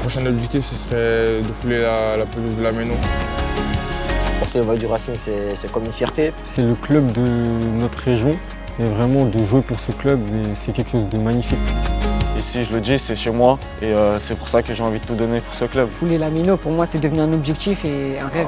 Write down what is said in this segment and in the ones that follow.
prochain objectif, ce serait de fouler la pelouse de la Méno. Porter le maillot du Racing, c'est comme une fierté. C'est le club de notre région et vraiment de jouer pour ce club, c'est quelque chose de magnifique. Ici, je le dis, c'est chez moi et c'est pour ça que j'ai envie de tout donner pour ce club. Fouler la Méno, pour moi, c'est devenu un objectif et un rêve.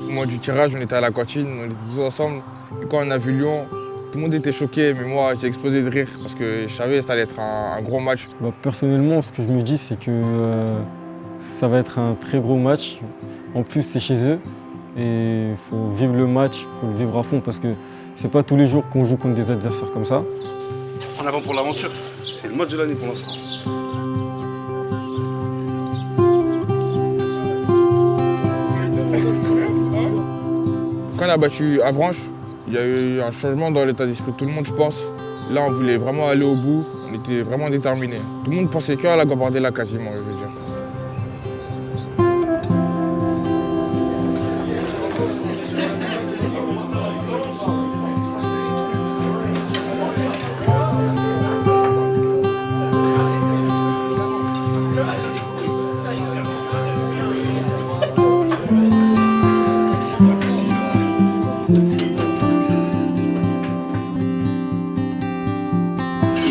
Au moment du tirage, on était à la cantine, on était tous ensemble. Et quand on a vu Lyon, tout le monde était choqué, mais moi j'ai explosé de rire parce que je savais que ça allait être un gros match. Personnellement, ce que je me dis, c'est que ça va être un très gros match. En plus, c'est chez eux et il faut vivre le match, il faut le vivre à fond parce que c'est pas tous les jours qu'on joue contre des adversaires comme ça. En avant pour l'aventure, c'est le match de l'année pour l'instant. Quand on a battu Avranches, il y a eu un changement dans l'état d'esprit de tout le monde, je pense. Là, on voulait vraiment aller au bout, on était vraiment déterminés. Tout le monde pensait qu'à la Gambardella quasiment, je veux dire.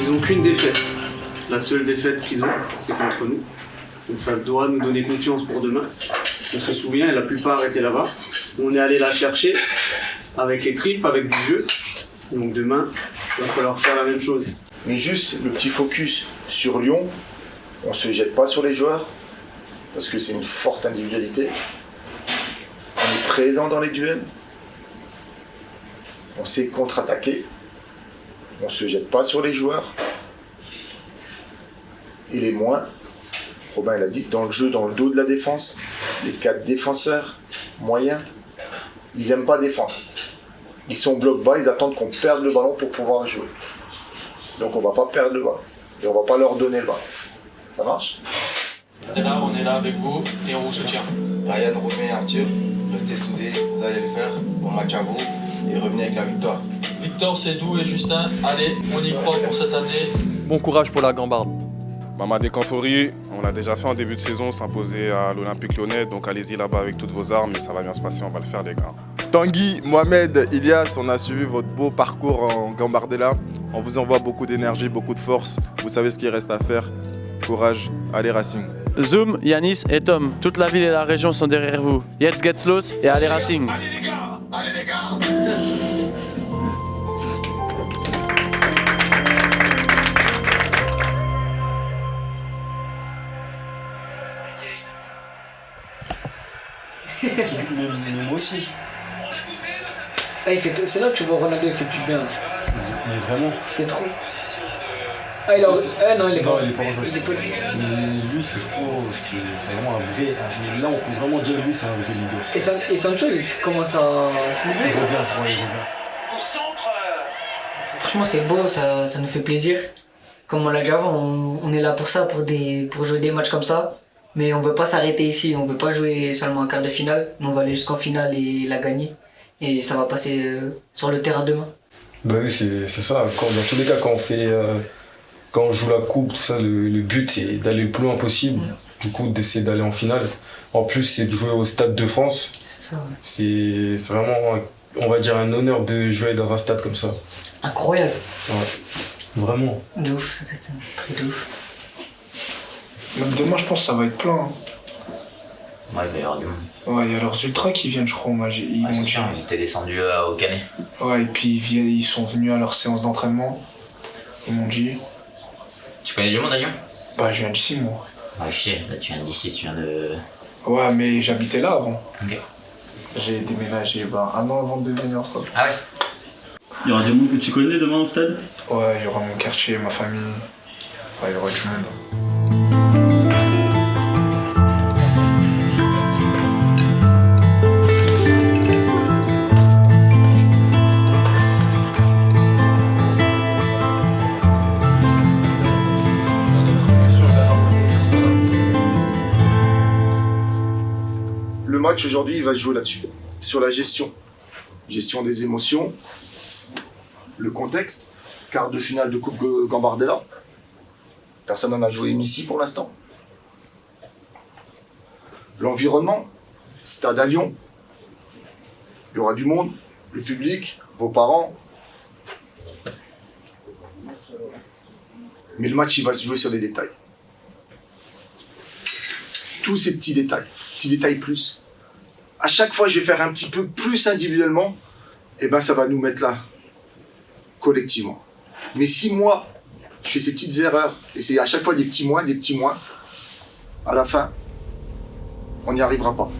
Ils n'ont qu'une défaite. La seule défaite qu'ils ont, c'est contre nous. Donc ça doit nous donner confiance pour demain. On se souvient, la plupart étaient là-bas. On est allé la chercher avec les tripes, avec du jeu. Donc demain, il va falloir faire la même chose. Mais juste le petit focus sur Lyon, on ne se jette pas sur les joueurs, parce que c'est une forte individualité. On est présent dans les duels. On sait contre-attaquer. On ne se jette pas sur les joueurs. Et les moins, Robin l'a dit, dans le jeu, dans le dos de la défense, les 4 défenseurs moyens, ils n'aiment pas défendre. Ils sont bloc bas, ils attendent qu'on perde le ballon pour pouvoir jouer. Donc on ne va pas perdre le ballon. Et on ne va pas leur donner le ballon. Ça marche ? On est là avec vous et on vous soutient. Ryan, Romain et Arthur, restez soudés, vous allez le faire. Bon match à vous et revenez avec la victoire. Victor, Sédou et Justin, allez, on y croit pour cette année. Bon courage pour la Gambarde. Mamadi Kanfouri, on l'a déjà fait en début de saison, s'imposer à l'Olympique Lyonnais, donc allez-y là-bas avec toutes vos armes et ça va bien se passer, on va le faire les gars. Tanguy, Mohamed, Ilias, on a suivi votre beau parcours en Gambardella. On vous envoie beaucoup d'énergie, beaucoup de force. Vous savez ce qu'il reste à faire. Courage, allez Racing. Zoom, Yanis et Tom, toute la ville et la région sont derrière vous. Jetzt geht's los et allez Racing. Allez les gars, allez les gars. Mais moi aussi. Ah, c'est là que tu vois Ronaldo, il fait du bien. Mais vraiment. C'est trop. Ah, il a... non, il est pas. Il est pas rejoué. Il est pas... Mais lui, c'est trop. C'est vraiment un vrai. Mais là, on peut vraiment dire lui, c'est un vrai leader. Et Sancho, il commence à se Il lever. revient. Franchement, c'est beau, ça nous fait plaisir. Comme on l'a déjà vu, on est là pour ça, pour jouer des matchs comme ça. Mais on veut pas s'arrêter ici, on veut pas jouer seulement en quart de finale. Nous, on va aller jusqu'en finale et la gagner. Et ça va passer sur le terrain demain. Bah oui, c'est ça. Dans tous les cas, quand on joue la coupe, tout ça, le but c'est d'aller le plus loin possible. Du coup, d'essayer d'aller en finale. En plus, c'est de jouer au Stade de France. C'est ça, ouais. C'est vraiment, on va dire, un honneur de jouer dans un stade comme ça. Incroyable. Ouais. Vraiment. De ouf, ça va être un truc de ouf. Même demain, je pense que ça va être plein. Hein. Ouais, il va y avoir du monde. Ouais, il y a leurs ultras qui viennent, je crois. Ils étaient descendus au Canet. Ouais, et puis ils sont venus à leur séance d'entraînement. Ils m'ont dit. Tu connais du monde à Lyon ? Bah, je viens d'ici, moi. Ouais, je sais, là, tu viens d'ici, tu viens de. Ouais, mais j'habitais là avant. Ok. J'ai déménagé un an avant de venir en stade. Ah ouais ? Il y aura du monde que tu connais demain au stade ? Ouais, il y aura mon quartier, ma famille. Ouais, il y aura du monde. match aujourd'hui, il va se jouer là-dessus, sur la gestion. Gestion des émotions, le contexte, quart de finale de Coupe Gambardella. Personne n'en a joué une ici pour l'instant. L'environnement, stade à Lyon. Il y aura du monde, le public, vos parents. Mais le match, il va se jouer sur des détails. Tous ces petits détails plus. À chaque fois, je vais faire un petit peu plus individuellement, et ben ça va nous mettre là, collectivement. Mais si moi, je fais ces petites erreurs, et c'est à chaque fois des petits moins, à la fin, on n'y arrivera pas.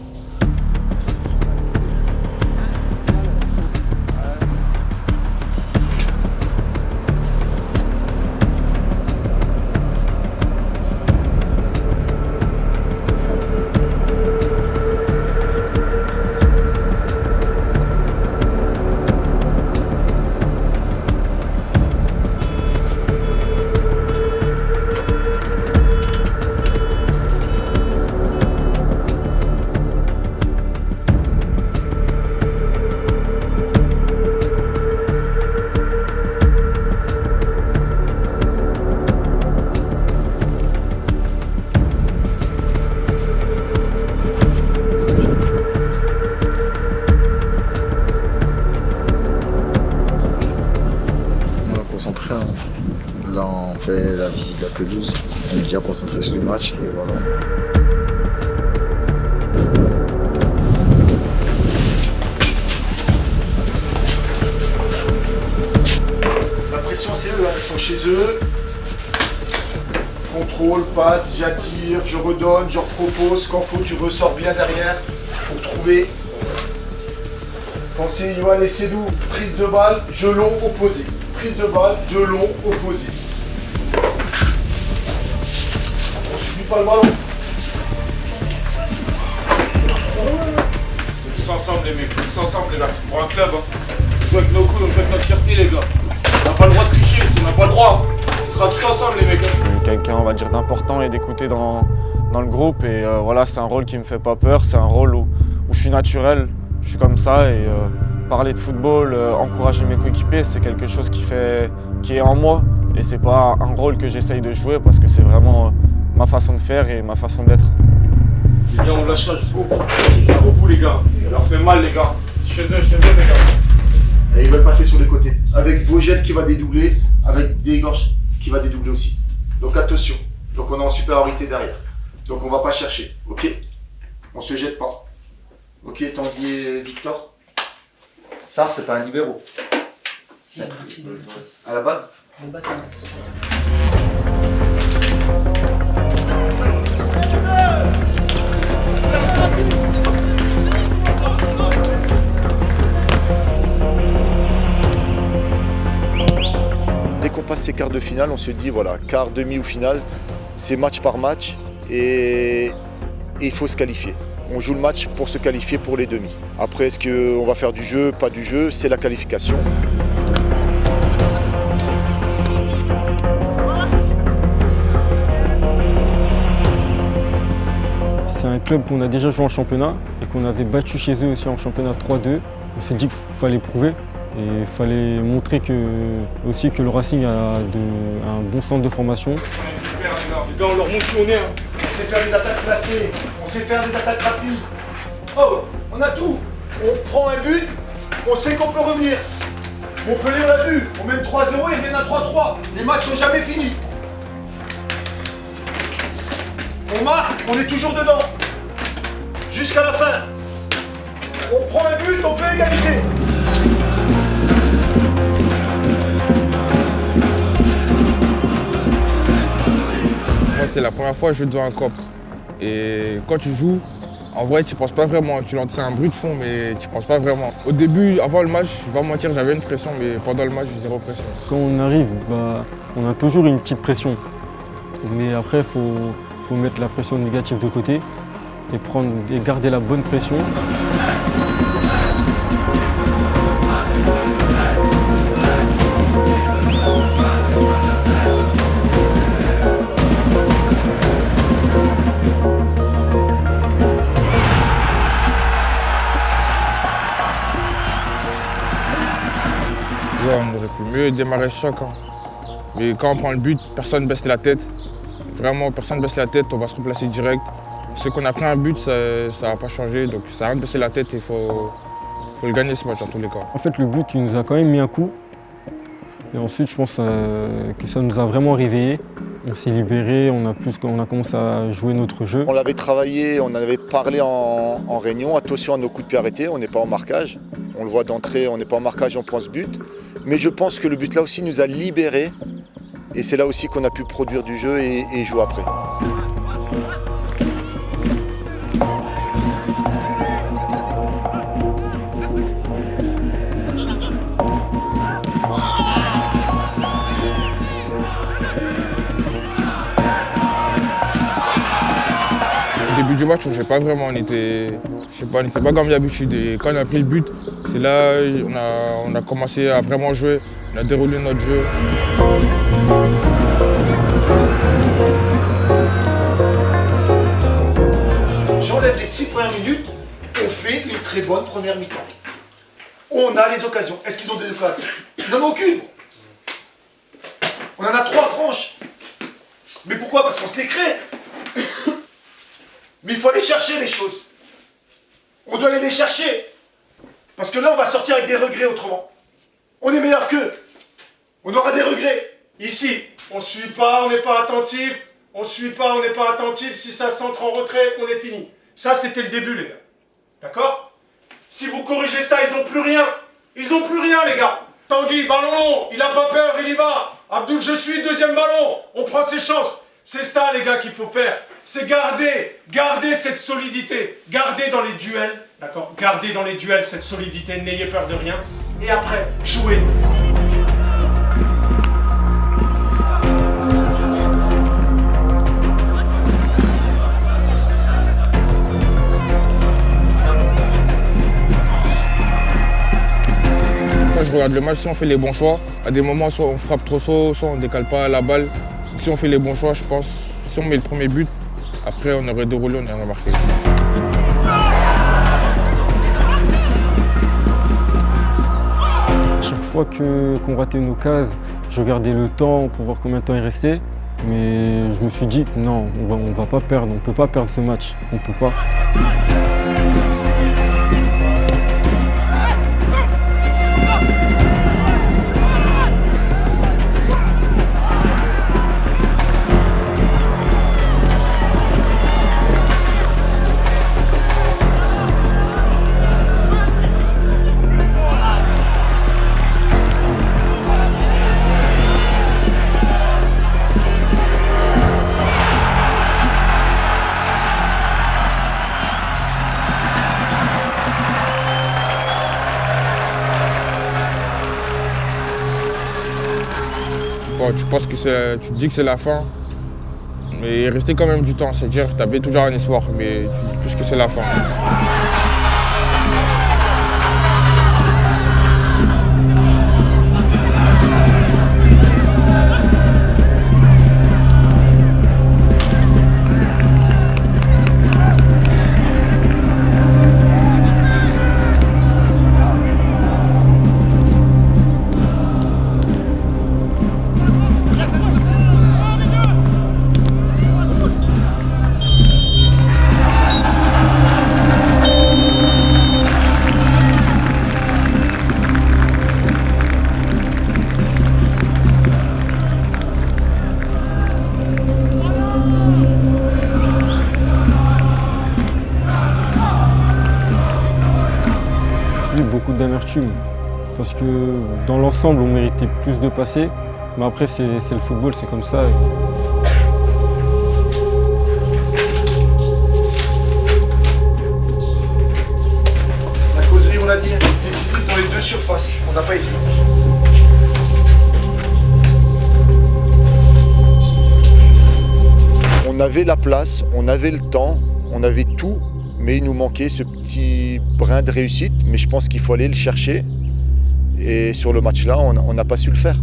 Là, on fait la visite de la pelouse. On est bien concentré sur le match et voilà. La pression, c'est eux, hein. Ils sont chez eux. Contrôle, passe, j'attire, je redonne, je repropose. Quand faut, tu ressors bien derrière pour trouver. Quand c'est Yohan et Sédou, prise de balle, gelon opposé. Prise de balle, gelon opposé. On subit pas le ballon. C'est tous ensemble les mecs, c'est tous ensemble les gars, c'est pour un club. Hein. On joue avec nos couilles, on joue avec notre fierté les gars. On n'a pas le droit de tricher, on n'a pas le droit. On sera tous ensemble les mecs. Je suis quelqu'un, on va dire, d'important et d'écouter dans le groupe. Et voilà, c'est un rôle qui me fait pas peur, c'est un rôle où je suis naturel, je suis comme ça. Et parler de football, encourager mes coéquipiers, c'est quelque chose qui est en moi. Et c'est pas un rôle que j'essaye de jouer parce que c'est vraiment ma façon de faire et ma façon d'être. Les gars, on lâchera jusqu'au bout les gars. Ça leur fait mal les gars. Chez eux les gars. Et ils veulent passer sur les côtés. Avec Vogel qui va dédoubler, avec Desgorges qui va dédoubler aussi. Donc attention. Donc on est en supériorité derrière. Donc on va pas chercher, ok? On se jette pas. Ok, Tanguy et Victor? Sarr, c'est pas un libéro. À la base? Dès qu'on passe ces quarts de finale, on se dit voilà, quart, demi ou finale, c'est match par match et il faut se qualifier. On joue le match pour se qualifier pour les demi. Après, est-ce qu'on va faire du jeu, pas du jeu, c'est la qualification. C'est un club qu'on a déjà joué en championnat et qu'on avait battu chez eux aussi en championnat 3-2. On s'est dit qu'il fallait prouver et il fallait montrer aussi que le Racing a un bon centre de formation. Les gars, on leur montre qui on est. Hein. On sait faire des attaques placées, on sait faire des attaques rapides. Oh, on a tout. On prend un but, on sait qu'on peut revenir. Montpellier, on l'a vu, on mène 3-0, ils reviennent à 3-3. Les matchs sont jamais finis. On marque, on est toujours dedans. Jusqu'à la fin. On prend un but, on peut égaliser. Moi, c'était la première fois que je jouais devant un cop. Et quand tu joues, en vrai, tu penses pas vraiment. C'est un bruit de fond, mais tu penses pas vraiment. Au début, avant le match, je vais pas mentir, j'avais une pression, mais pendant le match, j'ai zéro pression. Quand on arrive, on a toujours une petite pression. Mais après, il faut mettre la pression négative de côté et garder la bonne pression. on aurait pu mieux démarrer chacun. Mais quand on prend le but, personne ne baisse la tête. Vraiment, personne ne baisse la tête, on va se replacer direct. C'est qu'on a pris un but, ça ne va pas changer, donc ça n'a rien de baisser la tête, il faut le gagner ce match dans tous les cas. En fait, le but, il nous a quand même mis un coup. Et ensuite, je pense que ça nous a vraiment réveillés. On s'est libérés, on a commencé à jouer notre jeu. On l'avait travaillé, on en avait parlé en réunion. Attention à nos coups de pied arrêtés, on n'est pas en marquage. On le voit d'entrée, on n'est pas en marquage, on prend ce but. Mais je pense que le but là aussi nous a libérés. Et c'est là aussi qu'on a pu produire du jeu et jouer après. Au début du match, on n'était pas vraiment, on n'était pas comme d'habitude. Et quand on a pris le but, c'est là on a commencé à vraiment jouer, on a déroulé notre jeu. J'enlève les 6 premières minutes, on fait une très bonne première mi-temps. On a les occasions. Est-ce qu'ils ont des occasions? Ils n'en ont aucune. On en a 3 franches. Mais pourquoi? Parce qu'on se les crée. Mais il faut aller chercher les choses. On doit aller les chercher. Parce que là, on va sortir avec des regrets autrement. On est meilleur qu'eux. On aura des regrets. Ici, on ne suit pas, on n'est pas attentif. On ne suit pas, on n'est pas attentif. Si ça centre en retrait, on est fini. Ça, c'était le début, les gars. D'accord? Si vous corrigez ça, ils n'ont plus rien. Ils n'ont plus rien, les gars. Tanguy, ballon long, il n'a pas peur, il y va. Abdoul, je suis, deuxième ballon. On prend ses chances. C'est ça, les gars, qu'il faut faire. C'est garder cette solidité. Garder dans les duels, d'accord? Garder dans les duels cette solidité, n'ayez peur de rien. Et après, jouez. Quand je regarde le match, si on fait les bons choix, à des moments, soit on frappe trop tôt, soit on ne décale pas la balle. Si on fait les bons choix, je pense, si on met le premier but, après on aurait déroulé, on aurait marqué. Chaque fois qu'on ratait une occasion, je regardais le temps pour voir combien de temps il restait. Mais je me suis dit, non, on va pas perdre, on ne peut pas perdre ce match, on ne peut pas. Tu penses que tu te dis que c'est la fin, mais il restait quand même du temps. C'est-à-dire que tu avais toujours un espoir, mais tu dis plus que c'est la fin. Beaucoup d'amertume parce que dans l'ensemble on méritait plus de passer, mais après c'est le football, c'est comme ça. La causerie, on l'a dit, décisive dans les 2 surfaces, on n'a pas été. On avait la place, on avait le temps, on avait tout. Mais il nous manquait ce petit brin de réussite, mais je pense qu'il faut aller le chercher. Et sur le match-là, on n'a pas su le faire.